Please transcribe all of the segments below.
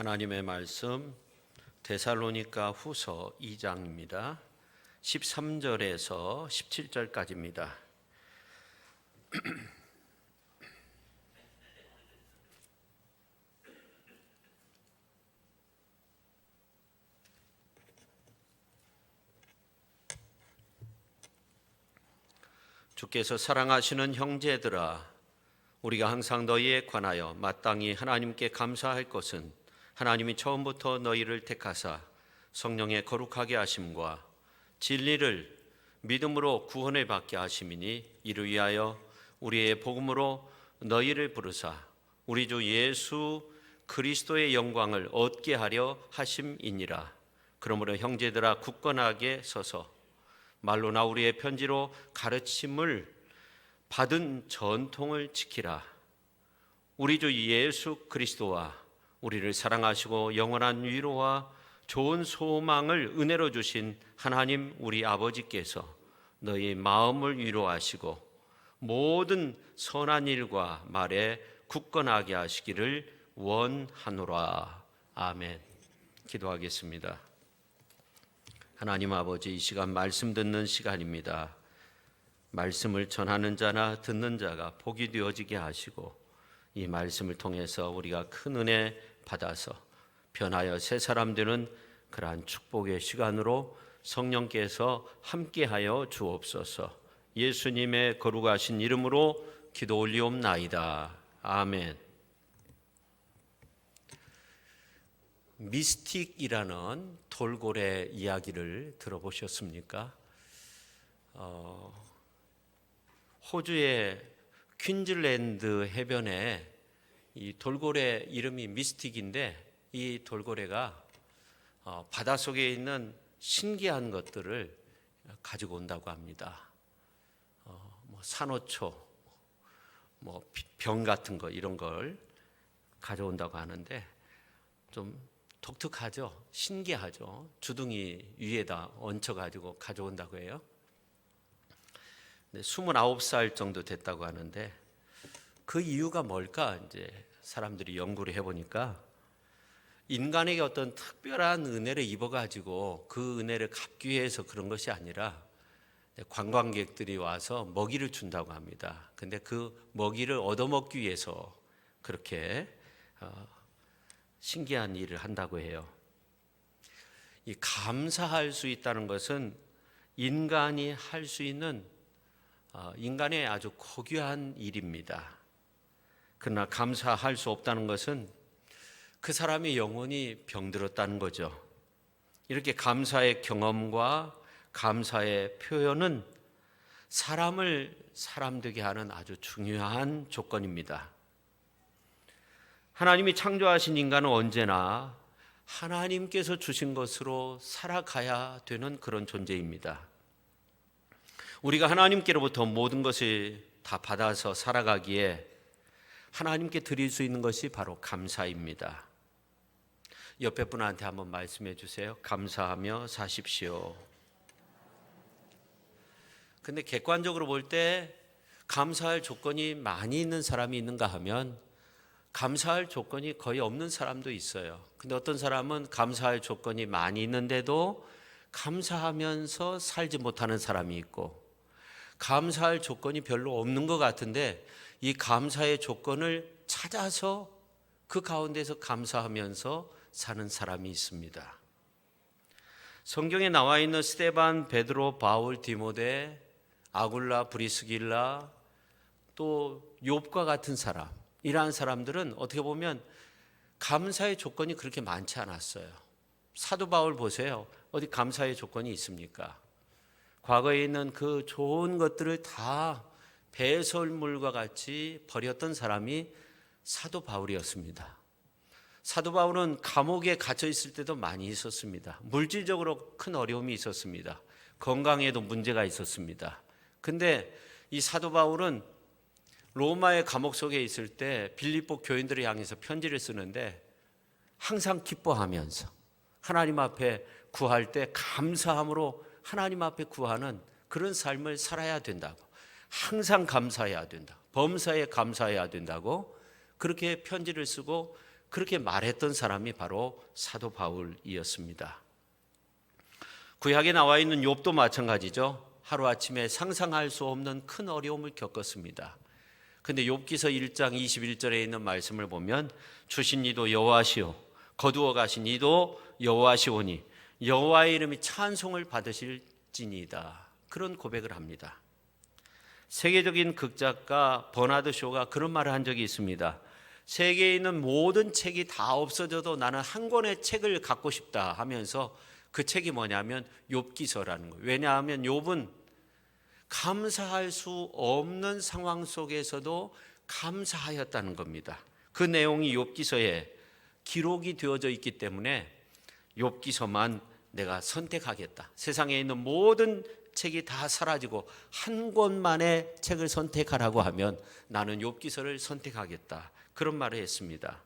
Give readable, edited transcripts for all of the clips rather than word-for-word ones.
하나님의 말씀 데살로니가 후서 2장입니다. 13절에서 17절까지입니다. 주께서 사랑하시는 형제들아, 우리가 항상 너희에 관하여 마땅히 하나님께 감사할 것은 하나님이 처음부터 너희를 택하사 성령의 거룩하게 하심과 진리를 믿음으로 구원을 받게 하심이니, 이를 위하여 우리의 복음으로 너희를 부르사 우리 주 예수 그리스도의 영광을 얻게 하려 하심이니라. 그러므로 형제들아, 굳건하게 서서 말로나 우리의 편지로 가르침을 받은 전통을 지키라. 우리 주 예수 그리스도와 우리를 사랑하시고 영원한 위로와 좋은 소망을 은혜로 주신 하나님 우리 아버지께서 너희 마음을 위로하시고 모든 선한 일과 말에 굳건하게 하시기를 원하노라. 아멘. 기도하겠습니다. 하나님 아버지, 이 시간 말씀 듣는 시간입니다. 말씀을 전하는 자나 듣는 자가 복이 되어지게 하시고, 이 말씀을 통해서 우리가 큰 은혜 받아서 변하여 새 사람 되는 그러한 축복의 시간으로 성령께서 함께하여 주옵소서. 예수님의 거룩하신 이름으로 기도 올리옵나이다. 아멘. 미스틱이라는 돌고래 이야기를 들어보셨습니까? 호주의 퀸즐랜드 해변에 이 돌고래 이름이 미스틱인데, 이 돌고래가 바닷속에 있는 신기한 것들을 가지고 온다고 합니다. 산호초, 병 같은 거, 이런 걸 가져온다고 하는데 좀 독특하죠? 신기하죠? 주둥이 위에다 얹혀가지고 가져온다고 해요. 29살 정도 됐다고 하는데, 그 이유가 뭘까? 이제 사람들이 연구를 해보니까 인간에게 어떤 특별한 은혜를 입어가지고 그 은혜를 갚기 위해서 그런 것이 아니라 관광객들이 와서 먹이를 준다고 합니다. 근데 그 먹이를 얻어먹기 위해서 그렇게 신기한 일을 한다고 해요. 이 감사할 수 있다는 것은 인간이 할 수 있는 인간의 아주 고귀한 일입니다. 그러나 감사할 수 없다는 것은 그 사람의 영혼이 병들었다는 거죠. 이렇게 감사의 경험과 감사의 표현은 사람을 사람 되게 하는 아주 중요한 조건입니다. 하나님이 창조하신 인간은 언제나 하나님께서 주신 것으로 살아가야 되는 그런 존재입니다. 우리가 하나님께로부터 모든 것을 다 받아서 살아가기에 하나님께 드릴 수 있는 것이 바로 감사입니다. 옆에 분한테 한번 말씀해 주세요. 감사하며 사십시오. 근데 객관적으로 볼 때 감사할 조건이 많이 있는 사람이 있는가 하면 감사할 조건이 거의 없는 사람도 있어요. 근데 어떤 사람은 감사할 조건이 많이 있는데도 감사하면서 살지 못하는 사람이 있고, 감사할 조건이 별로 없는 것 같은데 이 감사의 조건을 찾아서 그 가운데서 감사하면서 사는 사람이 있습니다. 성경에 나와 있는 스데반, 베드로, 바울, 디모데, 아굴라, 브리스길라, 또 욥과 같은 사람, 이러한 사람들은 어떻게 보면 감사의 조건이 그렇게 많지 않았어요. 사도 바울 보세요. 어디 감사의 조건이 있습니까? 과거에 있는 그 좋은 것들을 다 배설물과 같이 버렸던 사람이 사도 바울이었습니다. 사도 바울은 감옥에 갇혀 있을 때도 많이 있었습니다. 물질적으로 큰 어려움이 있었습니다. 건강에도 문제가 있었습니다. 근데 이 사도 바울은 로마의 감옥 속에 있을 때 빌립보 교인들을 향해서 편지를 쓰는데 항상 기뻐하면서 하나님 앞에 구할 때 감사함으로 하나님 앞에 구하는 그런 삶을 살아야 된다고, 항상 감사해야 된다, 범사에 감사해야 된다고 그렇게 편지를 쓰고 그렇게 말했던 사람이 바로 사도 바울이었습니다. 구약에 나와 있는 욥도 마찬가지죠. 하루아침에 상상할 수 없는 큰 어려움을 겪었습니다. 근데 욥기서 1장 21절에 있는 말씀을 보면 주신 이도 여호와시오 거두어 가신 이도 여호와시오니 여호와의 이름이 찬송을 받으실지니이다. 그런 고백을 합니다. 세계적인 극작가 버나드 쇼가 그런 말을 한 적이 있습니다. 세계에 있는 모든 책이 다 없어져도 나는 한 권의 책을 갖고 싶다 하면서 그 책이 뭐냐면 욥기서라는 거예요. 왜냐하면 욥은 감사할 수 없는 상황 속에서도 감사하였다는 겁니다. 그 내용이 욥기서에 기록이 되어져 있기 때문에 욥기서만 내가 선택하겠다. 세상에 있는 모든 책이 다 사라지고 한 권만의 책을 선택하라고 하면 나는 욥기서를 선택하겠다. 그런 말을 했습니다.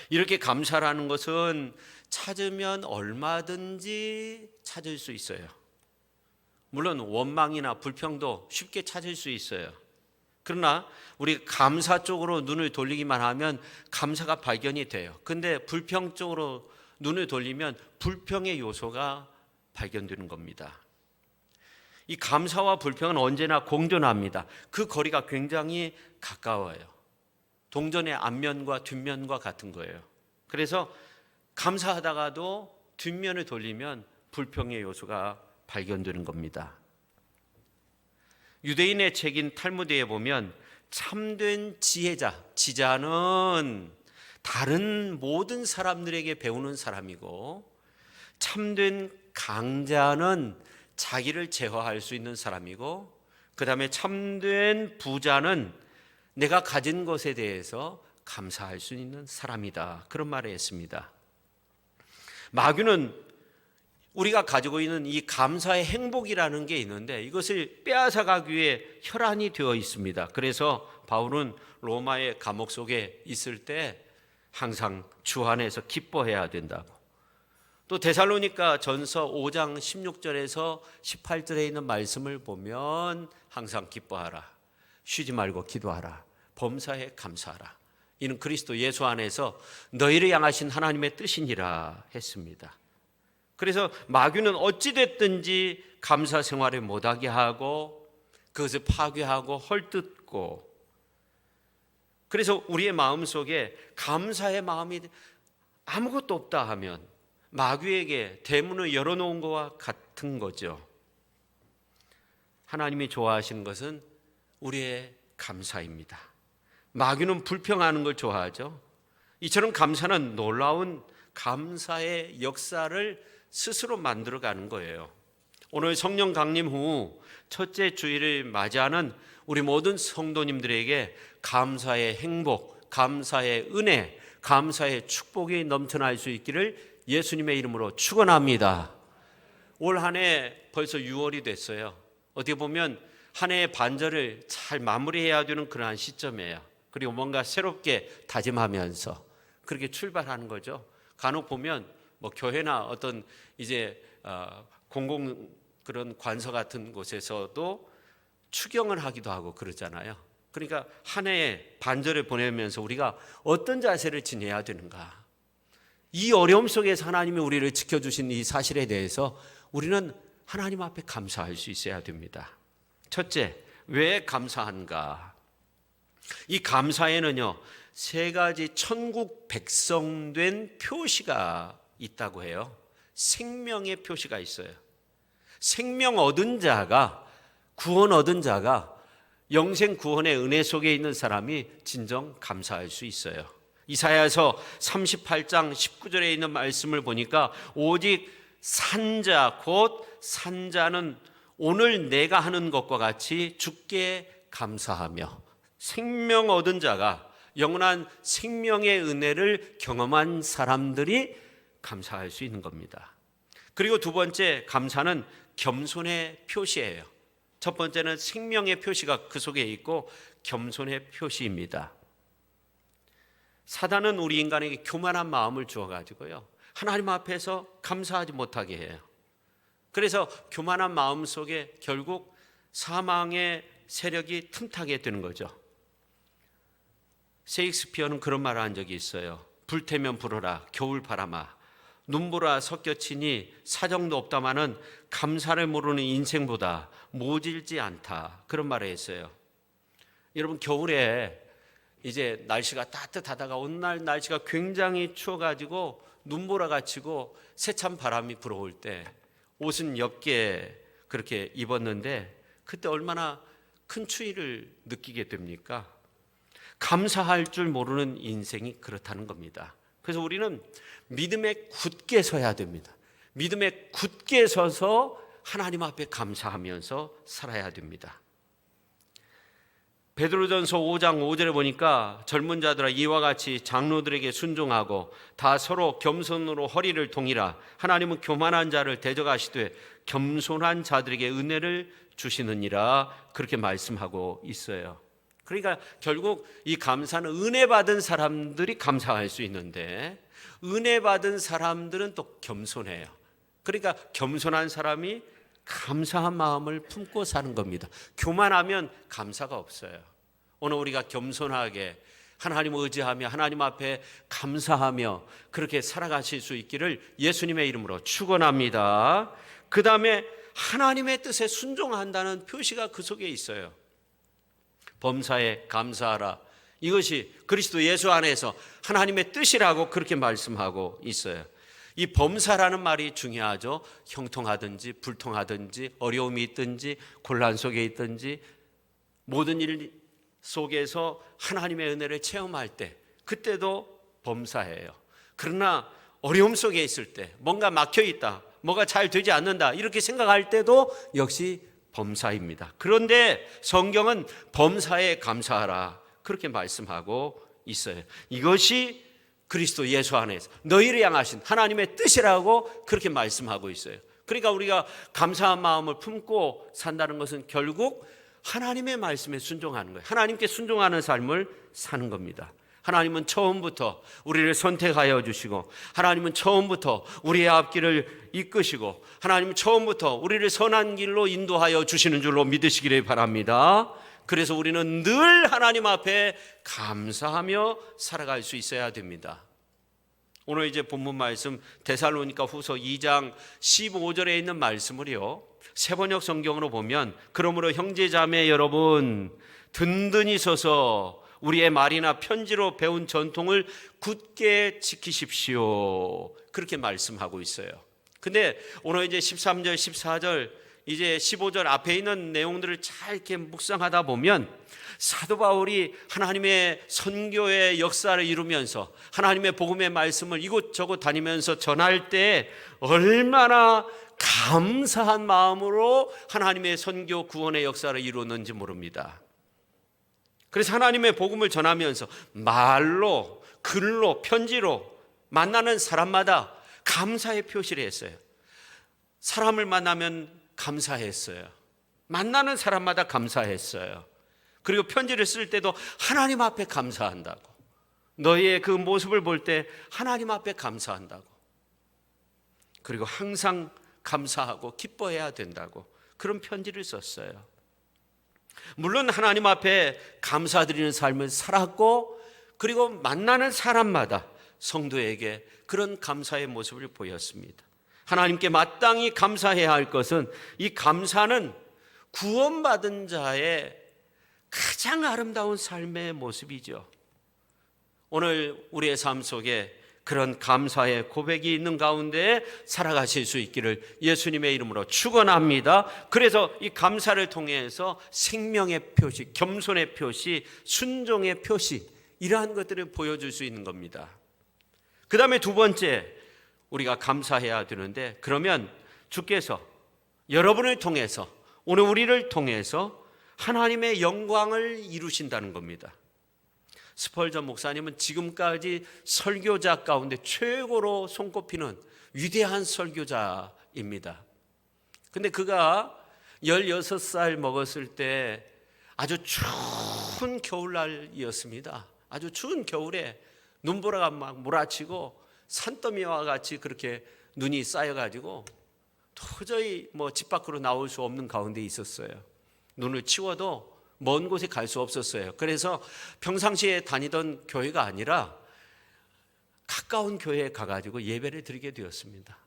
이렇게 감사라는 것은 찾으면 얼마든지 찾을 수 있어요. 물론 원망이나 불평도 쉽게 찾을 수 있어요. 그러나 우리 감사 쪽으로 눈을 돌리기만 하면 감사가 발견이 돼요. 근데 불평 쪽으로 눈을 돌리면 불평의 요소가 발견되는 겁니다. 이 감사와 불평은 언제나 공존합니다. 그 거리가 굉장히 가까워요. 동전의 앞면과 뒷면과 같은 거예요. 그래서 감사하다가도 뒷면을 돌리면 불평의 요소가 발견되는 겁니다. 유대인의 책인 탈무드에 보면 참된 지자는 다른 모든 사람들에게 배우는 사람이고 참된 강자는 자기를 제어할 수 있는 사람이고 그 다음에 참된 부자는 내가 가진 것에 대해서 감사할 수 있는 사람이다. 그런 말을 했습니다. 마귀는 우리가 가지고 있는 이 감사의 행복이라는 게 있는데 이것을 빼앗아가기 위해 혈안이 되어 있습니다. 그래서 바울은 로마의 감옥 속에 있을 때 항상 주 안에서 기뻐해야 된다고. 또 데살로니가 전서 5장 16절에서 18절에 있는 말씀을 보면 항상 기뻐하라. 쉬지 말고 기도하라. 범사에 감사하라. 이는 그리스도 예수 안에서 너희를 향하신 하나님의 뜻이니라 했습니다. 그래서 마귀는 어찌됐든지 감사 생활을 못하게 하고 그것을 파괴하고 헐뜯고 그래서 우리의 마음속에 감사의 마음이 아무것도 없다 하면 마귀에게 대문을 열어놓은 것과 같은 거죠. 하나님이 좋아하시는 것은 우리의 감사입니다. 마귀는 불평하는 걸 좋아하죠. 이처럼 감사는 놀라운 감사의 역사를 스스로 만들어가는 거예요. 오늘 성령 강림 후 첫째 주일을 맞이하는 우리 모든 성도님들에게 감사의 행복, 감사의 은혜, 감사의 축복이 넘쳐날 수 있기를 예수님의 이름으로 축원합니다. 올 한 해 벌써 6월이 됐어요. 어떻게 보면 한 해의 반절을 잘 마무리해야 되는 그러한 시점이에요. 그리고 뭔가 새롭게 다짐하면서 그렇게 출발하는 거죠. 간혹 보면 뭐 교회나 어떤 이제 공공 그런 관서 같은 곳에서도 추경을 하기도 하고 그러잖아요. 그러니까 한 해의 반절을 보내면서 우리가 어떤 자세를 지내야 되는가. 이 어려움 속에서 하나님이 우리를 지켜주신 이 사실에 대해서 우리는 하나님 앞에 감사할 수 있어야 됩니다. 첫째, 왜 감사한가? 이 감사에는요, 세 가지 천국 백성된 표시가 있다고 해요. 생명의 표시가 있어요. 생명 얻은 자가, 구원 얻은 자가 영생 구원의 은혜 속에 있는 사람이 진정 감사할 수 있어요. 이사야서 38장 19절에 있는 말씀을 보니까 오직 산자 곧 산자는 오늘 내가 하는 것과 같이 주께 감사하며 생명 얻은 자가 영원한 생명의 은혜를 경험한 사람들이 감사할 수 있는 겁니다. 그리고 두 번째, 감사는 겸손의 표시예요. 첫 번째는 생명의 표시가 그 속에 있고 겸손의 표시입니다. 사단은 우리 인간에게 교만한 마음을 주어가지고요, 하나님 앞에서 감사하지 못하게 해요. 그래서 교만한 마음 속에 결국 사망의 세력이 틈타게 되는 거죠. 셰익스피어는 그런 말을 한 적이 있어요. 불태면 불어라 겨울 바람아, 눈보라 섞여치니 사정도 없다마는 감사를 모르는 인생보다 모질지 않다, 그런 말을 했어요. 여러분, 겨울에 이제 날씨가 따뜻하다가 어느 날 날씨가 굉장히 추워가지고 눈보라가 치고 세찬 바람이 불어올 때 옷은 옅게 그렇게 입었는데 그때 얼마나 큰 추위를 느끼게 됩니까? 감사할 줄 모르는 인생이 그렇다는 겁니다. 그래서 우리는 믿음에 굳게 서야 됩니다. 믿음에 굳게 서서 하나님 앞에 감사하면서 살아야 됩니다. 베드로전서 5장 5절에 보니까 젊은 자들아 이와 같이 장로들에게 순종하고 다 서로 겸손으로 허리를 동이라. 하나님은 교만한 자를 대적하시되 겸손한 자들에게 은혜를 주시느니라, 그렇게 말씀하고 있어요. 그러니까 결국 이 감사는 은혜 받은 사람들이 감사할 수 있는데 은혜 받은 사람들은 또 겸손해요. 그러니까 겸손한 사람이 감사한 마음을 품고 사는 겁니다. 교만하면 감사가 없어요. 오늘 우리가 겸손하게 하나님을 의지하며 하나님 앞에 감사하며 그렇게 살아가실 수 있기를 예수님의 이름으로 축원합니다. 그 다음에 하나님의 뜻에 순종한다는 표시가 그 속에 있어요. 범사에 감사하라. 이것이 그리스도 예수 안에서 하나님의 뜻이라고 그렇게 말씀하고 있어요. 이 범사라는 말이 중요하죠. 형통하든지 불통하든지 어려움이 있든지 곤란 속에 있든지 모든 일 속에서 하나님의 은혜를 체험할 때 그때도 범사예요. 그러나 어려움 속에 있을 때 뭔가 막혀 있다, 뭐가 잘 되지 않는다 이렇게 생각할 때도 역시 범사입니다. 그런데 성경은 범사에 감사하라 그렇게 말씀하고 있어요. 이것이 그리스도 예수 안에서 너희를 향하신 하나님의 뜻이라고 그렇게 말씀하고 있어요. 그러니까 우리가 감사한 마음을 품고 산다는 것은 결국 하나님의 말씀에 순종하는 거예요. 하나님께 순종하는 삶을 사는 겁니다. 하나님은 처음부터 우리를 선택하여 주시고 하나님은 처음부터 우리의 앞길을 이끄시고 하나님은 처음부터 우리를 선한 길로 인도하여 주시는 줄로 믿으시기를 바랍니다. 그래서 우리는 늘 하나님 앞에 감사하며 살아갈 수 있어야 됩니다. 오늘 이제 본문 말씀 데살로니가 후서 2장 15절에 있는 말씀을요, 세번역 성경으로 보면 그러므로 형제자매 여러분 든든히 서서 우리의 말이나 편지로 배운 전통을 굳게 지키십시오 그렇게 말씀하고 있어요. 근데 오늘 이제 13절 14절 이제 15절 앞에 있는 내용들을 잘 이렇게 묵상하다 보면 사도 바울이 하나님의 선교의 역사를 이루면서 하나님의 복음의 말씀을 이곳저곳 다니면서 전할 때 얼마나 감사한 마음으로 하나님의 선교 구원의 역사를 이루었는지 모릅니다. 그래서 하나님의 복음을 전하면서 말로, 글로, 편지로 만나는 사람마다 감사의 표시를 했어요. 사람을 만나면 감사했어요. 만나는 사람마다 감사했어요. 그리고 편지를 쓸 때도 하나님 앞에 감사한다고, 너희의 그 모습을 볼 때 하나님 앞에 감사한다고, 그리고 항상 감사하고 기뻐해야 된다고 그런 편지를 썼어요. 물론 하나님 앞에 감사드리는 삶을 살았고 그리고 만나는 사람마다 성도에게 그런 감사의 모습을 보였습니다. 하나님께 마땅히 감사해야 할 것은 이 감사는 구원받은 자의 가장 아름다운 삶의 모습이죠. 오늘 우리의 삶 속에 그런 감사의 고백이 있는 가운데 살아가실 수 있기를 예수님의 이름으로 축원합니다. 그래서 이 감사를 통해서 생명의 표시, 겸손의 표시, 순종의 표시, 이러한 것들을 보여줄 수 있는 겁니다. 그 다음에 두 번째, 우리가 감사해야 되는데, 그러면 주께서 여러분을 통해서, 오늘 우리를 통해서 하나님의 영광을 이루신다는 겁니다. 스펄전 목사님은 지금까지 설교자 가운데 최고로 손꼽히는 위대한 설교자입니다. 근데 그가 16살 먹었을 때 아주 추운 겨울날이었습니다. 아주 추운 겨울에 눈보라가 막 몰아치고 산더미와 같이 그렇게 눈이 쌓여가지고 도저히 집 밖으로 나올 수 없는 가운데 있었어요. 눈을 치워도 먼 곳에 갈 수 없었어요. 그래서 평상시에 다니던 교회가 아니라 가까운 교회에 가가지고 예배를 드리게 되었습니다.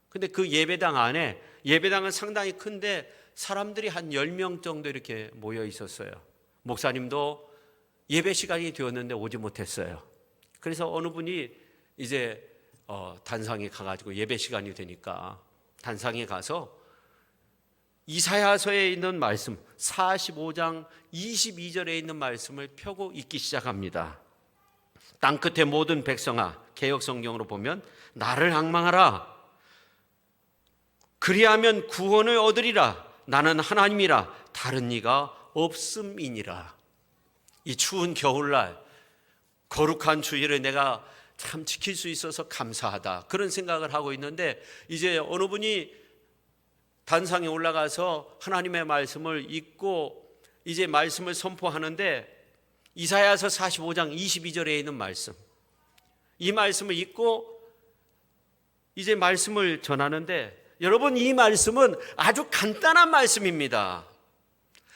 근데 그 예배당 안에, 예배당은 상당히 큰데 사람들이 한 10명 정도 이렇게 모여 있었어요. 목사님도 예배 시간이 되었는데 오지 못했어요. 그래서 어느 분이 이제 단상에 가가지고 예배 시간이 되니까 단상에 가서 이사야서에 있는 말씀 45장 22절에 있는 말씀을 펴고 읽기 시작합니다. 땅끝의 모든 백성아, 개역성경으로 보면 나를 앙망하라. 그리하면 구원을 얻으리라. 나는 하나님이라. 다른 이가 없음이니라. 이 추운 겨울날 거룩한 주일을 내가 참 지킬 수 있어서 감사하다, 그런 생각을 하고 있는데, 이제 어느 분이 단상에 올라가서 하나님의 말씀을 읽고 이제 말씀을 선포하는데, 이사야서 45장 22절에 있는 말씀, 이 말씀을 읽고 이제 말씀을 전하는데, 여러분, 이 말씀은 아주 간단한 말씀입니다.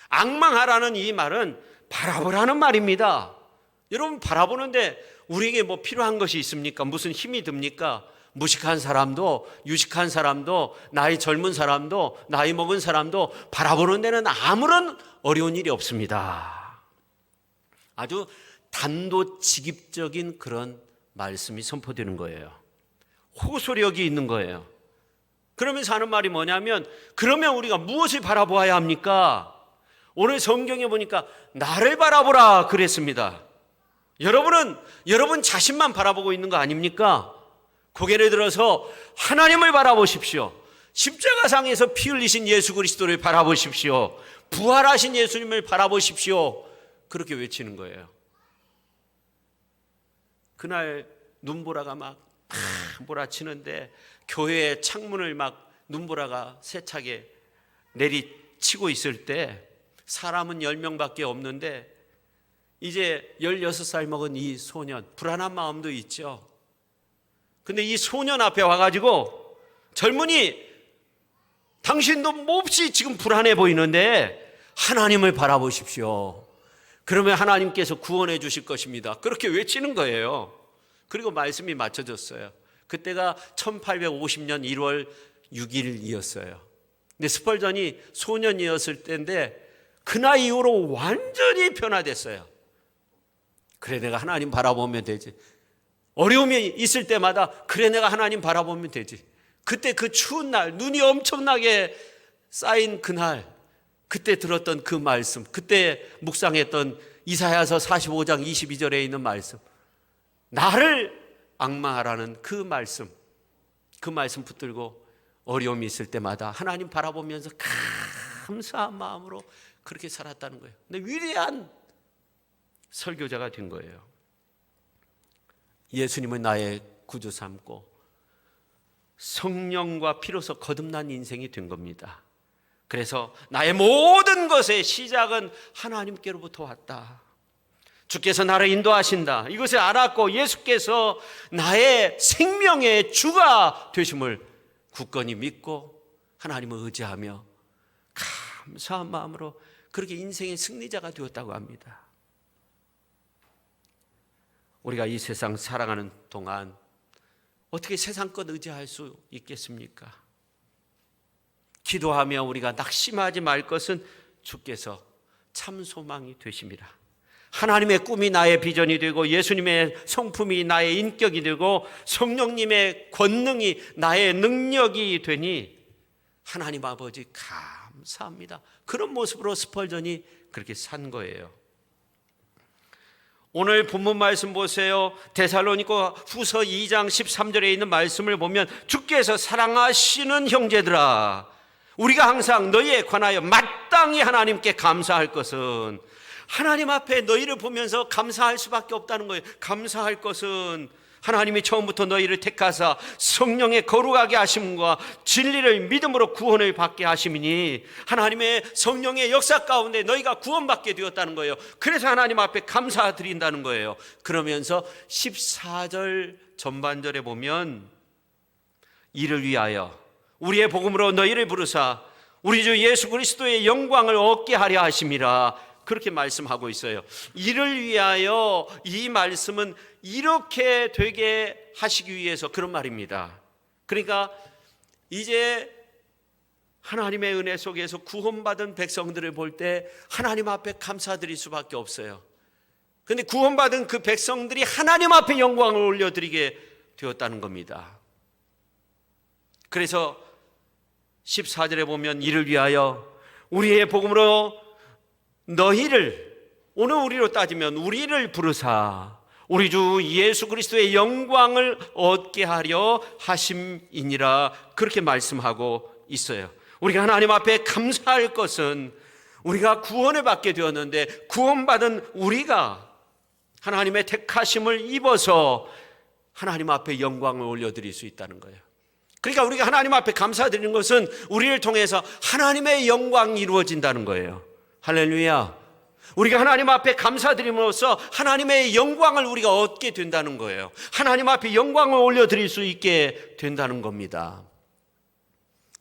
앙망하라는 이 말은 바라보라는 말입니다. 여러분, 바라보는데 우리에게 뭐 필요한 것이 있습니까? 무슨 힘이 듭니까? 무식한 사람도, 유식한 사람도, 나이 젊은 사람도, 나이 먹은 사람도 바라보는 데는 아무런 어려운 일이 없습니다. 아주 단도직입적인 그런 말씀이 선포되는 거예요. 호소력이 있는 거예요. 그러면서 하는 말이 뭐냐면, 그러면 우리가 무엇을 바라보아야 합니까? 오늘 성경에 보니까 나를 바라보라 그랬습니다. 여러분은 여러분 자신만 바라보고 있는 거 아닙니까? 고개를 들어서 하나님을 바라보십시오. 십자가상에서 피 흘리신 예수 그리스도를 바라보십시오. 부활하신 예수님을 바라보십시오. 그렇게 외치는 거예요. 그날 눈보라가 막 몰아치는데 교회의 창문을 막 눈보라가 세차게 내리치고 있을 때 사람은 10명밖에 없는데 이제 16살 먹은 이 소년, 불안한 마음도 있죠. 근데 이 소년 앞에 와가지고, 젊은이, 당신도 몹시 지금 불안해 보이는데 하나님을 바라보십시오. 그러면 하나님께서 구원해 주실 것입니다. 그렇게 외치는 거예요. 그리고 말씀이 맞춰졌어요. 그때가 1850년 1월 6일이었어요. 근데 스펄전이 소년이었을 때인데 그날 이후로 완전히 변화됐어요. 그래, 내가 하나님 바라보면 되지. 어려움이 있을 때마다 그래, 내가 하나님 바라보면 되지. 그때 그 추운 날, 눈이 엄청나게 쌓인 그날, 그때 들었던 그 말씀, 그때 묵상했던 이사야서 45장 22절에 있는 말씀, 나를 앙망하라는 그 말씀 붙들고 어려움이 있을 때마다 하나님 바라보면서 감사한 마음으로 그렇게 살았다는 거예요. 근데 위대한 설교자가 된 거예요. 예수님은 나의 구주 삼고 성령과 피로서 거듭난 인생이 된 겁니다. 그래서 나의 모든 것의 시작은 하나님께로부터 왔다. 주께서 나를 인도하신다. 이것을 알았고 예수께서 나의 생명의 주가 되심을 굳건히 믿고 하나님을 의지하며 감사한 마음으로 그렇게 인생의 승리자가 되었다고 합니다. 우리가 이 세상 살아가는 동안 어떻게 세상 것 의지할 수 있겠습니까? 기도하며 우리가 낙심하지 말 것은 주께서 참 소망이 되심이라. 하나님의 꿈이 나의 비전이 되고 예수님의 성품이 나의 인격이 되고 성령님의 권능이 나의 능력이 되니 하나님 아버지 감사합니다. 그런 모습으로 스펄전이 그렇게 산 거예요. 오늘 본문 말씀 보세요. 데살로니가 후서 2장 13절에 있는 말씀을 보면 주께서 사랑하시는 형제들아, 우리가 항상 너희에 관하여 마땅히 하나님께 감사할 것은, 하나님 앞에 너희를 보면서 감사할 수밖에 없다는 거예요. 감사할 것은 하나님이 처음부터 너희를 택하사 성령의 거룩하게 하심과 진리를 믿음으로 구원을 받게 하심이니 하나님의 성령의 역사 가운데 너희가 구원받게 되었다는 거예요. 그래서 하나님 앞에 감사드린다는 거예요. 그러면서 14절 전반절에 보면 이를 위하여 우리의 복음으로 너희를 부르사 우리 주 예수 그리스도의 영광을 얻게 하려 하심이라. 그렇게 말씀하고 있어요. 이를 위하여, 이 말씀은 이렇게 되게 하시기 위해서 그런 말입니다. 그러니까 이제 하나님의 은혜 속에서 구원받은 백성들을 볼 때 하나님 앞에 감사드릴 수밖에 없어요. 그런데 구원받은 그 백성들이 하나님 앞에 영광을 올려드리게 되었다는 겁니다. 그래서 14절에 보면 이를 위하여 우리의 복음으로 너희를, 오늘 우리로 따지면 우리를 부르사 우리 주 예수 그리스도의 영광을 얻게 하려 하심이니라, 그렇게 말씀하고 있어요. 우리가 하나님 앞에 감사할 것은 우리가 구원을 받게 되었는데 구원받은 우리가 하나님의 택하심을 입어서 하나님 앞에 영광을 올려드릴 수 있다는 거예요. 그러니까 우리가 하나님 앞에 감사드리는 것은 우리를 통해서 하나님의 영광이 이루어진다는 거예요. 할렐루야. 우리가 하나님 앞에 감사드림으로써 하나님의 영광을 우리가 얻게 된다는 거예요. 하나님 앞에 영광을 올려드릴 수 있게 된다는 겁니다.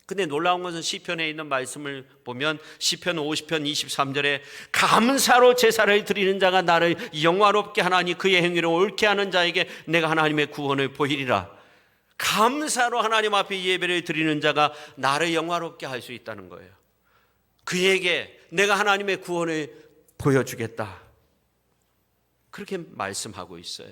근데 놀라운 것은 시편에 있는 말씀을 보면 시편 50편 23절에 감사로 제사를 드리는 자가 나를 영화롭게 하나니 그의 행위를 옳게 하는 자에게 내가 하나님의 구원을 보이리라. 감사로 하나님 앞에 예배를 드리는 자가 나를 영화롭게 할 수 있다는 거예요. 그에게 내가 하나님의 구원을 보여주겠다, 그렇게 말씀하고 있어요.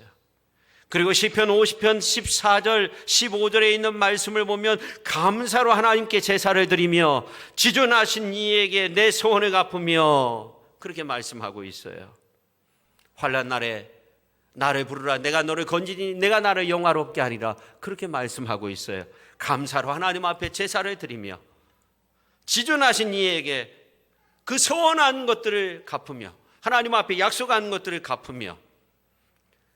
그리고 시편 50편 14절 15절에 있는 말씀을 보면 감사로 하나님께 제사를 드리며 지존하신 이에게 내 소원을 갚으며, 그렇게 말씀하고 있어요. 환난 날에 나를 부르라, 내가 너를 건지니 내가 나를 영화롭게 하리라, 그렇게 말씀하고 있어요. 감사로 하나님 앞에 제사를 드리며 지존하신 이에게 그 소원한 것들을 갚으며 하나님 앞에 약속한 것들을 갚으며,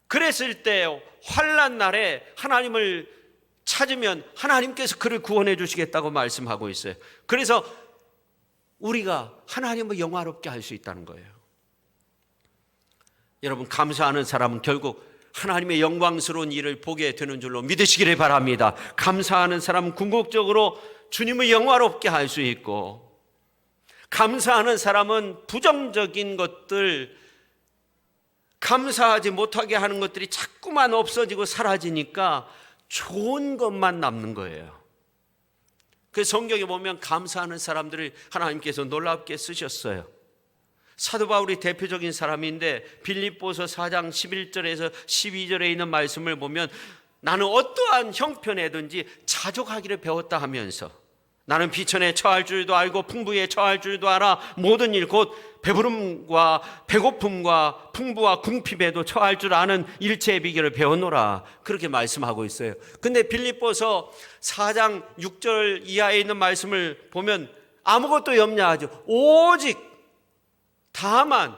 그랬을 때 환난 날에 하나님을 찾으면 하나님께서 그를 구원해 주시겠다고 말씀하고 있어요. 그래서 우리가 하나님을 영화롭게 할 수 있다는 거예요. 여러분, 감사하는 사람은 결국 하나님의 영광스러운 일을 보게 되는 줄로 믿으시기를 바랍니다. 감사하는 사람은 궁극적으로 주님을 영화롭게 할 수 있고, 감사하는 사람은 부정적인 것들, 감사하지 못하게 하는 것들이 자꾸만 없어지고 사라지니까 좋은 것만 남는 거예요. 그래서 성경에 보면 감사하는 사람들을 하나님께서 놀랍게 쓰셨어요. 사도 바울이 대표적인 사람인데 빌립보서 4장 11절에서 12절에 있는 말씀을 보면 나는 어떠한 형편에든지 자족하기를 배웠다 하면서 나는 비천에 처할 줄도 알고 풍부에 처할 줄도 알아 모든 일 곧 배부름과 배고픔과 풍부와 궁핍에도 처할 줄 아는 일체의 비결을 배웠노라, 그렇게 말씀하고 있어요. 근데 빌립보서 4장 6절 이하에 있는 말씀을 보면 아무것도 염려하지 오직 다만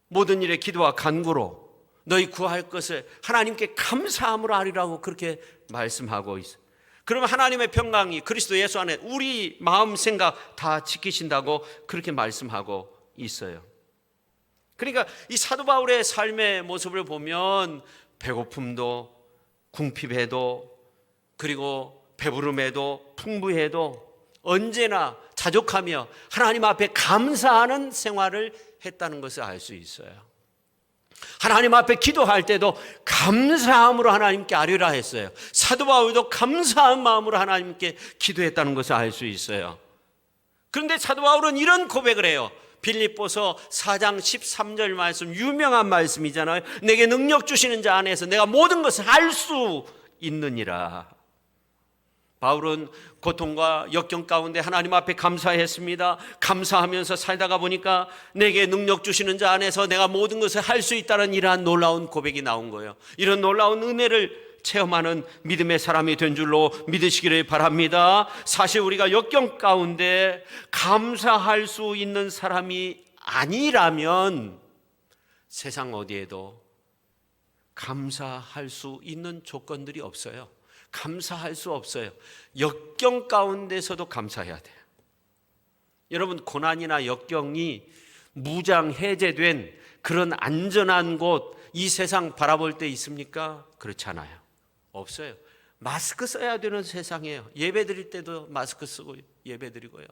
모든 일에 기도와 간구로 너희 구할 것을 하나님께 감사함으로 하리라고 그렇게 말씀하고 있어요. 그러면 하나님의 평강이 그리스도 예수 안에 우리 마음 생각 다 지키신다고 그렇게 말씀하고 있어요. 그러니까 이 사도 바울의 삶의 모습을 보면 배고픔도 궁핍해도 그리고 배부름에도 풍부해도 언제나 자족하며 하나님 앞에 감사하는 생활을 했다는 것을 알 수 있어요. 하나님 앞에 기도할 때도 감사함으로 하나님께 아뢰라 했어요. 사도 바울도 감사한 마음으로 하나님께 기도했다는 것을 알 수 있어요. 그런데 사도 바울은 이런 고백을 해요. 빌립보서 4장 13절 말씀, 유명한 말씀이잖아요. 내게 능력 주시는 자 안에서 내가 모든 것을 할 수 있느니라. 바울은 고통과 역경 가운데 하나님 앞에 감사했습니다. 감사하면서 살다가 보니까 내게 능력 주시는 자 안에서 내가 모든 것을 할 수 있다는 이러한 놀라운 고백이 나온 거예요. 이런 놀라운 은혜를 체험하는 믿음의 사람이 된 줄로 믿으시기를 바랍니다. 사실 우리가 역경 가운데 감사할 수 있는 사람이 아니라면 세상 어디에도 감사할 수 있는 조건들이 없어요. 감사할 수 없어요. 역경 가운데서도 감사해야 돼요. 여러분, 고난이나 역경이 무장 해제된 그런 안전한 곳, 이 세상 바라볼 때 있습니까? 그렇지 않아요. 없어요. 마스크 써야 되는 세상이에요. 예배 드릴 때도 마스크 쓰고 예배 드리고요.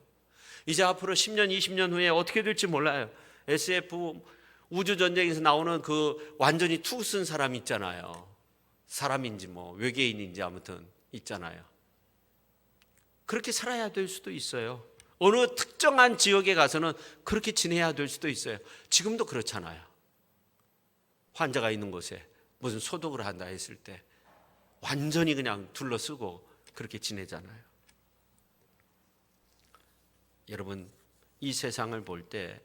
이제 앞으로 10년, 20년 후에 어떻게 될지 몰라요. SF 우주전쟁에서 나오는 그 완전히 투구 쓴 사람 있잖아요. 사람인지 뭐 외계인인지 아무튼 있잖아요. 그렇게 살아야 될 수도 있어요. 어느 특정한 지역에 가서는 그렇게 지내야 될 수도 있어요. 지금도 그렇잖아요. 환자가 있는 곳에 무슨 소독을 한다 했을 때 완전히 그냥 둘러쓰고 그렇게 지내잖아요. 여러분, 이 세상을 볼 때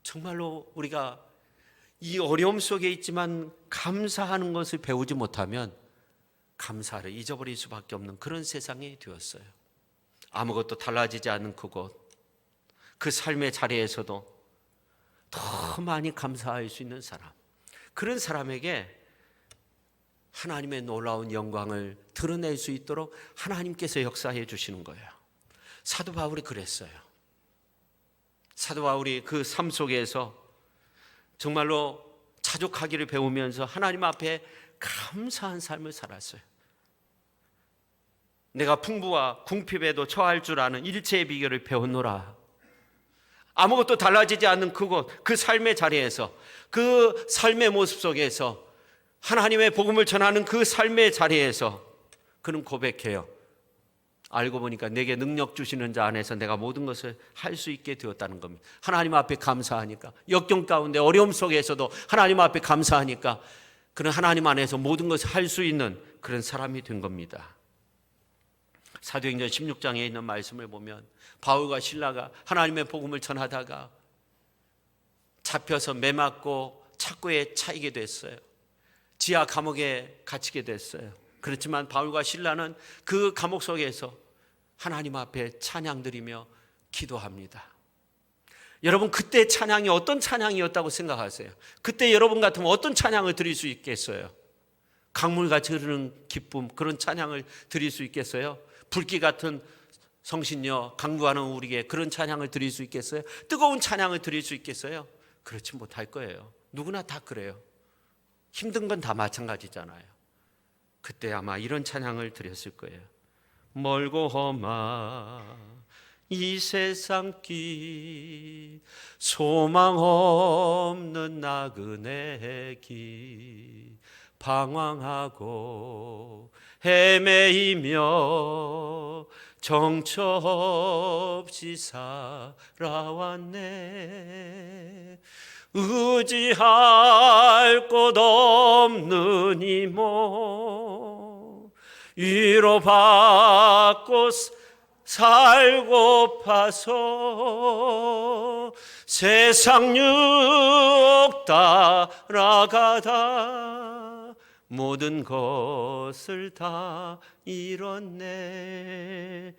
정말로 우리가 이 어려움 속에 있지만 감사하는 것을 배우지 못하면 감사를 잊어버릴 수밖에 없는 그런 세상이 되었어요. 아무것도 달라지지 않는 그곳, 그 삶의 자리에서도 더 많이 감사할 수 있는 사람, 그런 사람에게 하나님의 놀라운 영광을 드러낼 수 있도록 하나님께서 역사해 주시는 거예요. 사도 바울이 그랬어요. 사도 바울이 그 삶 속에서 정말로 자족하기를 배우면서 하나님 앞에 감사한 삶을 살았어요. 내가 풍부와 궁핍에도 처할 줄 아는 일체의 비결을 배웠노라. 아무것도 달라지지 않는 그곳, 그 삶의 자리에서, 그 삶의 모습 속에서, 하나님의 복음을 전하는 그 삶의 자리에서 그는 고백해요. 알고 보니까 내게 능력 주시는 자 안에서 내가 모든 것을 할 수 있게 되었다는 겁니다. 하나님 앞에 감사하니까, 역경 가운데 어려움 속에서도 하나님 앞에 감사하니까 그는 하나님 안에서 모든 것을 할 수 있는 그런 사람이 된 겁니다. 사도행전 16장에 있는 말씀을 보면 바울과 실라가 하나님의 복음을 전하다가 잡혀서 매맞고 착고에 차이게 됐어요. 지하 감옥에 갇히게 됐어요. 그렇지만 바울과 실라는 그 감옥 속에서 하나님 앞에 찬양 드리며 기도합니다. 여러분, 그때 찬양이 어떤 찬양이었다고 생각하세요? 그때 여러분 같으면 어떤 찬양을 드릴 수 있겠어요? 강물같이 흐르는 기쁨, 그런 찬양을 드릴 수 있겠어요? 불길 같은 성신여 강구하는 우리에게 그런 찬양을 드릴 수 있겠어요? 뜨거운 찬양을 드릴 수 있겠어요? 그렇지 못할 거예요. 누구나 다 그래요. 힘든 건 다 마찬가지잖아요. 그때 아마 이런 찬양을 드렸을 거예요. 멀고 험한 이 세상 길, 소망 없는 나그네 길, 방황하고 헤매이며 정처 없이 살아왔네. 의지할 곳 없는 이모, 위로받고 살고파서 세상 유혹 따라가다 모든 것을 다 잃었네.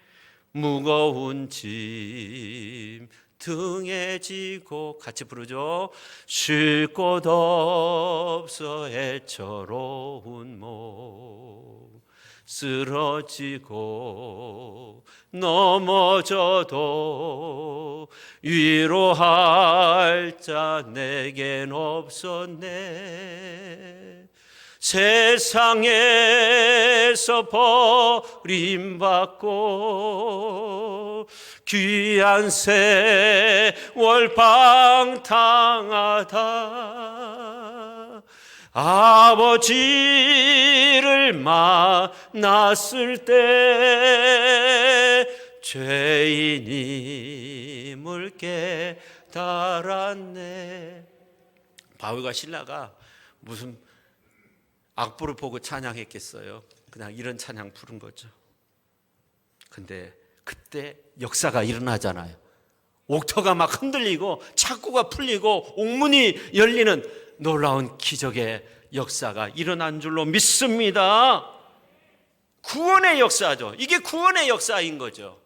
무거운 짐 등에 지고, 같이 부르죠. 쉴 곳 없어 애처로운 몸, 쓰러지고 넘어져도 위로할 자 내겐 없었네. 세상에서 버림받고 귀한 세월 방탕하다 아버지를 만났을 때 죄인임을 깨달았네. 바울과 실라가 무슨 악보를 보고 찬양했겠어요? 그냥 이런 찬양 부른 거죠. 근데 그때 역사가 일어나잖아요. 옥터가 막 흔들리고 착고가 풀리고 옥문이 열리는 놀라운 기적의 역사가 일어난 줄로 믿습니다. 구원의 역사죠. 이게 구원의 역사인 거죠.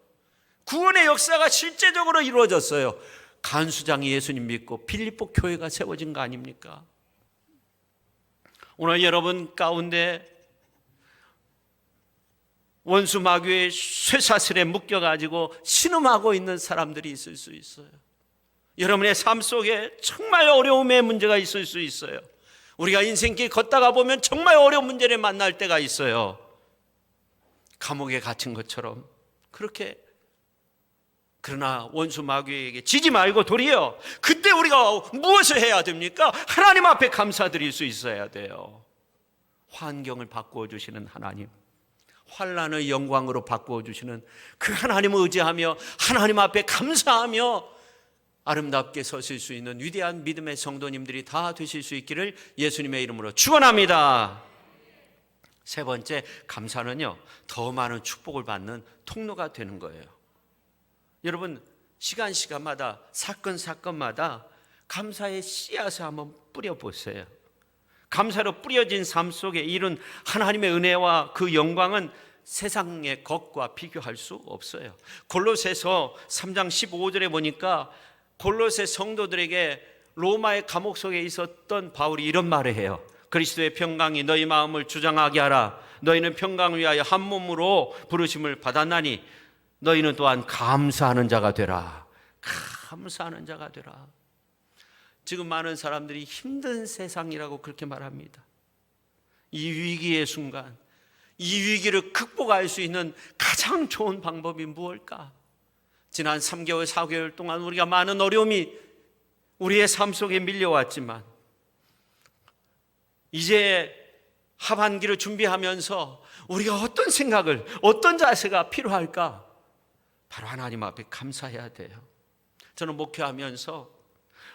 구원의 역사가 실제적으로 이루어졌어요. 간수장이 예수님 믿고 빌립보 교회가 세워진 거 아닙니까? 오늘 여러분 가운데 원수 마귀의 쇠사슬에 묶여가지고 신음하고 있는 사람들이 있을 수 있어요. 여러분의 삶 속에 정말 어려움의 문제가 있을 수 있어요. 우리가 인생길 걷다가 보면 정말 어려운 문제를 만날 때가 있어요. 감옥에 갇힌 것처럼 그렇게 그러나 원수 마귀에게 지지 말고 도리어 그때 우리가 무엇을 해야 됩니까? 하나님 앞에 감사드릴 수 있어야 돼요. 환경을 바꾸어 주시는 하나님, 환난을 영광으로 바꾸어 주시는 그 하나님을 의지하며 하나님 앞에 감사하며 아름답게 서실 수 있는 위대한 믿음의 성도님들이 다 되실 수 있기를 예수님의 이름으로 축원합니다. 세 번째, 감사는요, 더 많은 축복을 받는 통로가 되는 거예요. 여러분, 시간마다 사건마다 감사의 씨앗을 한번 뿌려보세요. 감사로 뿌려진 삶 속에 이룬 하나님의 은혜와 그 영광은 세상의 것과 비교할 수 없어요. 골로새서 3장 15절에 보니까 골로새 성도들에게 로마의 감옥 속에 있었던 바울이 이런 말을 해요. 그리스도의 평강이 너희 마음을 주장하게 하라. 너희는 평강을 위하여 한 몸으로 부르심을 받았나니 너희는 또한 감사하는 자가 되라. 감사하는 자가 되라. 지금 많은 사람들이 힘든 세상이라고 그렇게 말합니다. 이 위기의 순간, 이 위기를 극복할 수 있는 가장 좋은 방법이 무엇일까? 지난 3개월, 4개월 동안 우리가 많은 어려움이 우리의 삶 속에 밀려왔지만 이제 하반기를 준비하면서 우리가 어떤 생각을, 어떤 자세가 필요할까? 바로 하나님 앞에 감사해야 돼요. 저는 목회하면서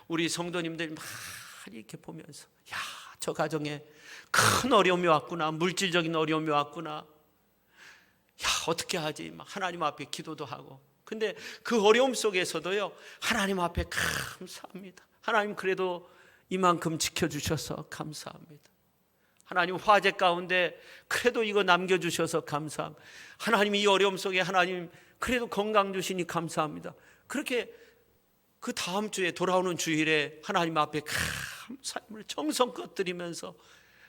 우리 성도님들 많이 이렇게 보면서, 야, 저 가정에 큰 어려움이 왔구나, 물질적인 어려움이 왔구나, 야, 어떻게 하지? 막 하나님 앞에 기도도 하고. 근데 그 어려움 속에서도요, 하나님 앞에 감사합니다. 하나님 그래도 이만큼 지켜주셔서 감사합니다. 하나님 화재 가운데 그래도 이거 남겨주셔서 감사합니다. 하나님 이 어려움 속에 하나님 그래도 건강 주시니 감사합니다. 그렇게 그 다음 주에 돌아오는 주일에 하나님 앞에 감사함을 정성껏 드리면서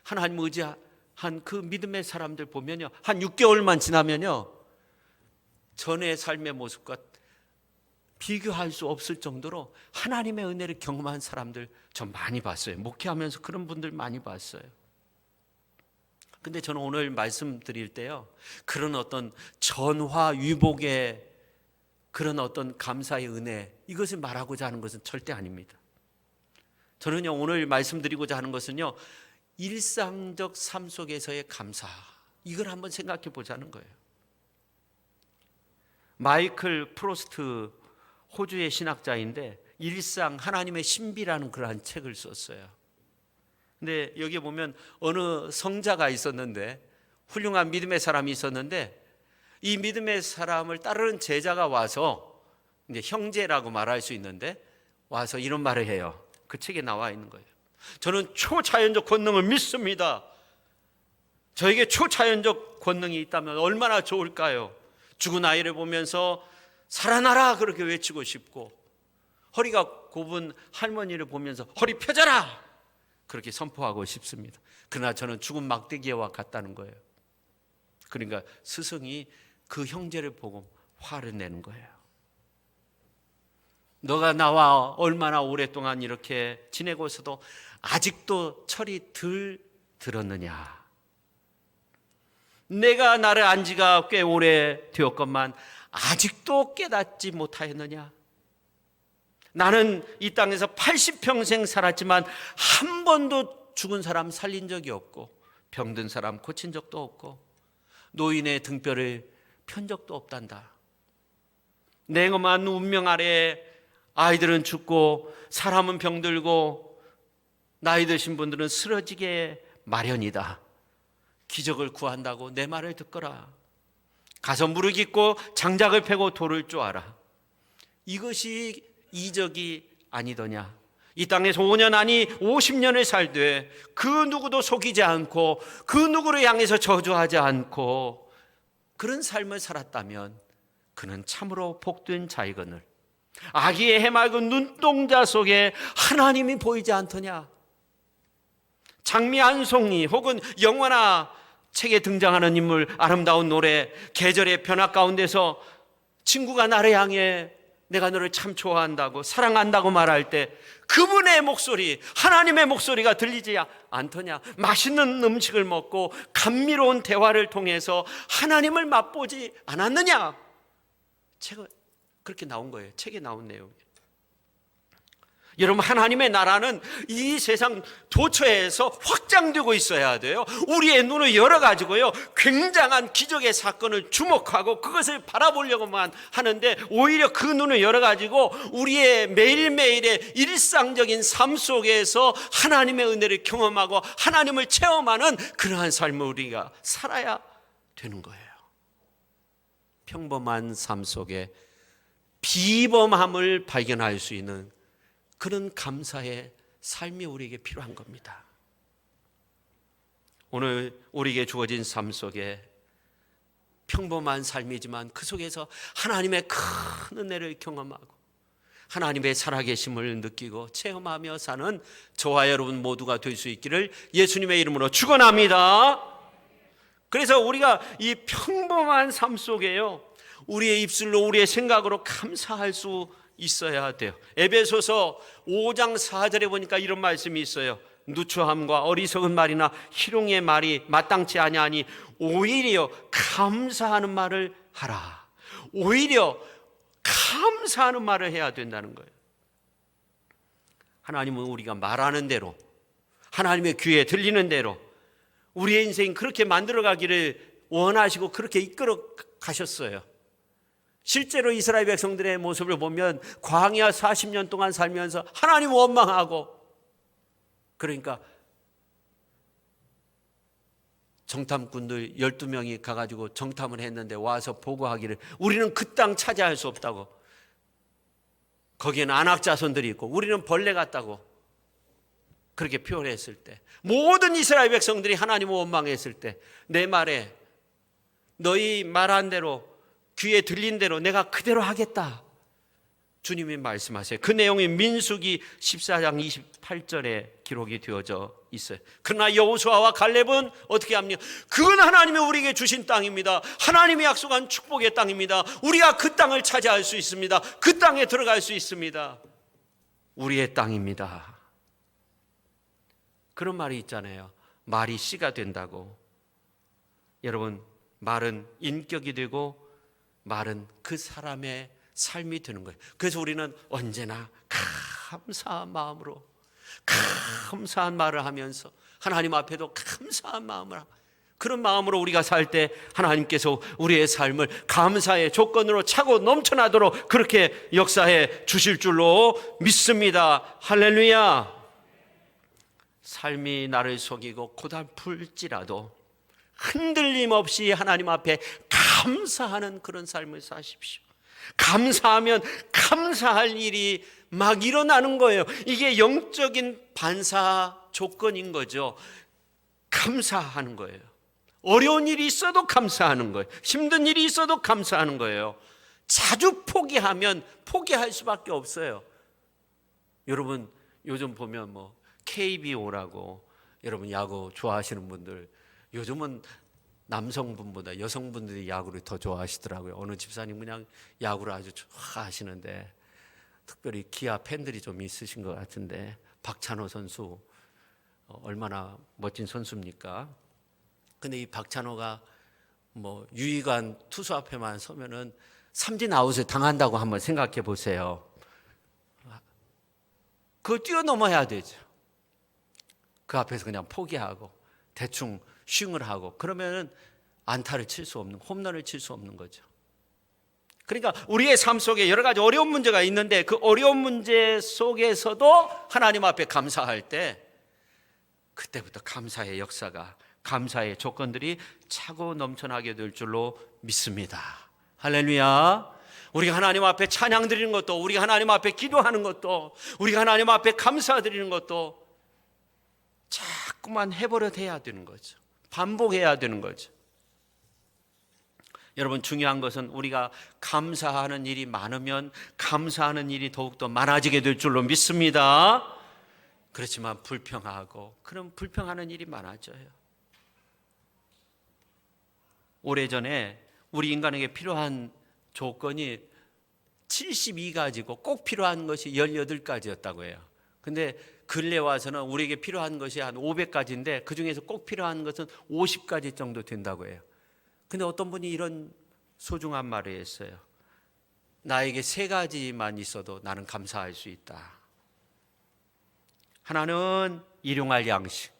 하나님 의지한 그 믿음의 사람들 보면요, 한 6개월만 지나면요, 전의 삶의 모습과 비교할 수 없을 정도로 하나님의 은혜를 경험한 사람들 전 많이 봤어요. 목회하면서 그런 분들 많이 봤어요. 근데 저는 오늘 말씀드릴 때요, 그런 어떤 전화위복의 그런 어떤 감사의 은혜, 이것을 말하고자 하는 것은 절대 아닙니다. 저는요, 오늘 말씀드리고자 하는 것은요, 일상적 삶 속에서의 감사, 이걸 한번 생각해 보자는 거예요. 마이클 프로스트, 호주의 신학자인데 일상 하나님의 신비라는 그러한 책을 썼어요. 근데 여기 보면 어느 성자가 있었는데, 훌륭한 믿음의 사람이 있었는데, 이 믿음의 사람을 따르는 제자가 와서, 이제 형제라고 말할 수 있는데, 와서 이런 말을 해요. 그 책에 나와 있는 거예요. 저는 초자연적 권능을 믿습니다. 저에게 초자연적 권능이 있다면 얼마나 좋을까요? 죽은 아이를 보면서 살아나라 그렇게 외치고 싶고, 허리가 굽은 할머니를 보면서 허리 펴져라 그렇게 선포하고 싶습니다. 그러나 저는 죽은 막대기와 같다는 거예요. 그러니까 스승이 그 형제를 보고 화를 내는 거예요. 너가 나와 얼마나 오랫동안 이렇게 지내고서도 아직도 철이 덜 들었느냐. 내가 나를 안 지가 꽤 오래 되었건만 아직도 깨닫지 못하였느냐. 나는 이 땅에서 80평생 살았지만 한 번도 죽은 사람 살린 적이 없고, 병든 사람 고친 적도 없고, 노인의 등뼈를 편 적도 없단다. 냉엄한 운명 아래 아이들은 죽고 사람은 병들고 나이 드신 분들은 쓰러지게 마련이다. 기적을 구한다고 내 말을 듣거라. 가서 무르깃고 장작을 패고 돌을 쪼아라. 이것이 이적이 아니더냐. 이 땅에서 5년 아니 50년을 살되 그 누구도 속이지 않고 그 누구를 향해서 저주하지 않고 그런 삶을 살았다면 그는 참으로 복된 자이거늘. 아기의 해맑은 눈동자 속에 하나님이 보이지 않더냐. 장미 한 송이 혹은 영화나 책에 등장하는 인물, 아름다운 노래, 계절의 변화 가운데서 친구가 나를 향해 내가 너를 참 좋아한다고 사랑한다고 말할 때 그분의 목소리, 하나님의 목소리가 들리지 않더냐. 맛있는 음식을 먹고 감미로운 대화를 통해서 하나님을 맛보지 않았느냐. 그렇게 나온 거예요. 책에 나온 내용이에요. 여러분, 하나님의 나라는 이 세상 도처에서 확장되고 있어야 돼요. 우리의 눈을 열어가지고요, 굉장한 기적의 사건을 주목하고 그것을 바라보려고만 하는데, 오히려 그 눈을 열어가지고 우리의 매일매일의 일상적인 삶 속에서 하나님의 은혜를 경험하고 하나님을 체험하는 그러한 삶을 우리가 살아야 되는 거예요. 평범한 삶 속에 비범함을 발견할 수 있는 그런 감사의 삶이 우리에게 필요한 겁니다. 오늘 우리에게 주어진 삶 속에 평범한 삶이지만 그 속에서 하나님의 큰 은혜를 경험하고 하나님의 살아계심을 느끼고 체험하며 사는 저와 여러분 모두가 될 수 있기를 예수님의 이름으로 축원합니다. 그래서 우리가 이 평범한 삶 속에요, 우리의 입술로 우리의 생각으로 감사할 수 있어야 돼요. 에베소서 5장 4절에 보니까 이런 말씀이 있어요. 누추함과 어리석은 말이나 희롱의 말이 마땅치 아니하니 오히려 감사하는 말을 하라. 오히려 감사하는 말을 해야 된다는 거예요. 하나님은 우리가 말하는 대로, 하나님의 귀에 들리는 대로 우리의 인생 그렇게 만들어가기를 원하시고 그렇게 이끌어 가셨어요. 실제로 이스라엘 백성들의 모습을 보면 광야 40년 동안 살면서 하나님 원망하고, 그러니까 정탐꾼들 12명이 가가지고 정탐을 했는데 와서 보고하기를 우리는 그 땅 차지할 수 없다고, 거기에는 안악자손들이 있고 우리는 벌레 같다고 그렇게 표현했을 때, 모든 이스라엘 백성들이 하나님을 원망했을 때, 내 말에 너희 말한 대로 귀에 들린 대로 내가 그대로 하겠다, 주님이 말씀하세요. 그 내용이 민수기 14장 28절에 기록이 되어져 있어요. 그러나 여호수아와 갈렙은 어떻게 합니까? 그건 하나님이 우리에게 주신 땅입니다. 하나님이 약속한 축복의 땅입니다. 우리가 그 땅을 차지할 수 있습니다. 그 땅에 들어갈 수 있습니다. 우리의 땅입니다. 그런 말이 있잖아요. 말이 씨가 된다고. 여러분, 말은 인격이 되고 말은 그 사람의 삶이 되는 거예요. 그래서 우리는 언제나 감사한 마음으로 감사한 말을 하면서 하나님 앞에도 감사한 마음을, 그런 마음으로 우리가 살 때 하나님께서 우리의 삶을 감사의 조건으로 차고 넘쳐나도록 그렇게 역사해 주실 줄로 믿습니다. 할렐루야. 삶이 나를 속이고 고달플지라도 흔들림 없이 하나님 앞에 감사하는 그런 삶을 사십시오. 감사하면 감사할 일이 막 일어나는 거예요. 이게 영적인 반사 조건인 거죠. 감사하는 거예요. 어려운 일이 있어도 감사하는 거예요. 힘든 일이 있어도 감사하는 거예요. 자주 포기하면 포기할 수밖에 없어요. 여러분, 요즘 보면 뭐 KBO라고, 여러분 야구 좋아하시는 분들, 요즘은 남성분보다 여성분들이 야구를 더 좋아하시더라고요. 어느 집사님 그냥 야구를 아주 좋아하시는데, 특별히 기아 팬들이 좀 있으신 것 같은데, 박찬호 선수 얼마나 멋진 선수입니까? 근데 이 박찬호가 뭐 유희관 투수 앞에만 서면은 삼진 아웃을 당한다고 한번 생각해 보세요. 그걸 뛰어넘어야 되죠. 그 앞에서 그냥 포기하고 대충 스윙을 하고, 그러면은 안타를 칠 수 없는, 홈런을 칠 수 없는 거죠. 그러니까 우리의 삶 속에 여러 가지 어려운 문제가 있는데, 그 어려운 문제 속에서도 하나님 앞에 감사할 때, 그때부터 감사의 역사가, 감사의 조건들이 차고 넘쳐나게 될 줄로 믿습니다. 할렐루야. 우리가 하나님 앞에 찬양 드리는 것도, 우리가 하나님 앞에 기도하는 것도, 우리가 하나님 앞에 감사 드리는 것도 자꾸만 해버릇 해야 되는 거죠. 반복해야 되는 거죠. 여러분, 중요한 것은 우리가 감사하는 일이 많으면 감사하는 일이 더욱더 많아지게 될 줄로 믿습니다. 그렇지만 불평하고, 그럼 불평하는 일이 많아져요. 오래전에 우리 인간에게 필요한 조건이 72가지고 꼭 필요한 것이 18가지였다고 해요. 근데 근래 와서는 우리에게 필요한 것이 한 500가지인데 그 중에서 꼭 필요한 것은 50가지 정도 된다고 해요. 근데 어떤 분이 이런 소중한 말을 했어요. 나에게 세 가지만 있어도 나는 감사할 수 있다. 하나는 일용할 양식,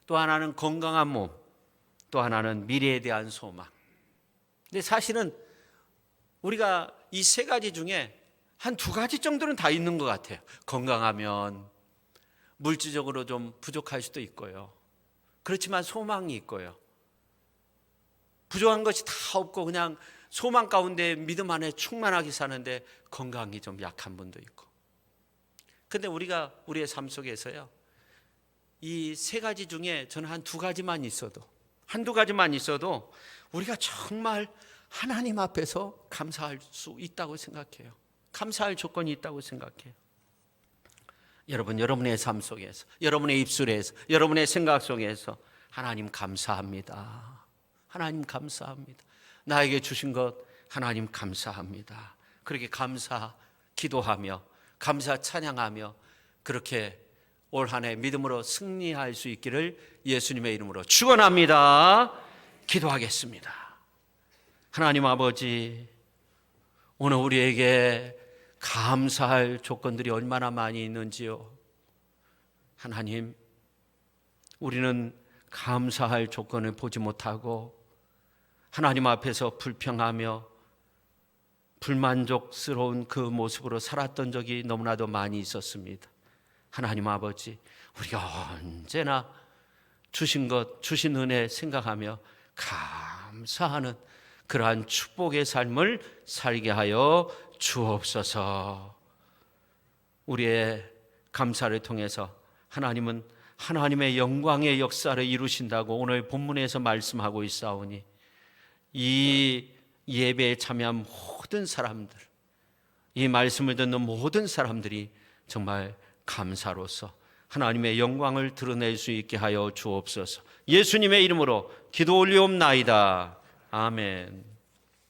또 하나는 건강한 몸, 또 하나는 미래에 대한 소망. 근데 사실은 우리가 이 세 가지 중에 한 두 가지 정도는 다 있는 것 같아요. 건강하면 물질적으로 좀 부족할 수도 있고요. 그렇지만 소망이 있고요. 부족한 것이 다 없고 그냥 소망 가운데 믿음 안에 충만하게 사는데 건강이 좀 약한 분도 있고. 근데 우리가 우리의 삶 속에서요, 이 세 가지 중에 저는 한 두 가지만 있어도, 한두 가지만 있어도 우리가 정말 하나님 앞에서 감사할 수 있다고 생각해요. 감사할 조건이 있다고 생각해요. 여러분, 여러분의 삶 속에서, 여러분의 입술에서, 여러분의 생각 속에서 하나님 감사합니다. 하나님 감사합니다. 나에게 주신 것 하나님 감사합니다. 그렇게 감사 기도하며 감사 찬양하며 그렇게 올 한 해 믿음으로 승리할 수 있기를 예수님의 이름으로 축원합니다. 기도하겠습니다. 하나님 아버지, 오늘 우리에게 감사할 조건들이 얼마나 많이 있는지요. 하나님, 우리는 감사할 조건을 보지 못하고 하나님 앞에서 불평하며 불만족스러운 그 모습으로 살았던 적이 너무나도 많이 있었습니다. 하나님 아버지, 우리가 언제나 주신 것, 주신 은혜 생각하며 감사하는 그러한 축복의 삶을 살게 하여 주옵소서. 우리의 감사를 통해서 하나님은 하나님의 영광의 역사를 이루신다고 오늘 본문에서 말씀하고 있사오니 이 예배에 참여한 모든 사람들, 이 말씀을 듣는 모든 사람들이 정말 감사로서 하나님의 영광을 드러낼 수 있게 하여 주옵소서. 예수님의 이름으로 기도 올리옵나이다. 아멘.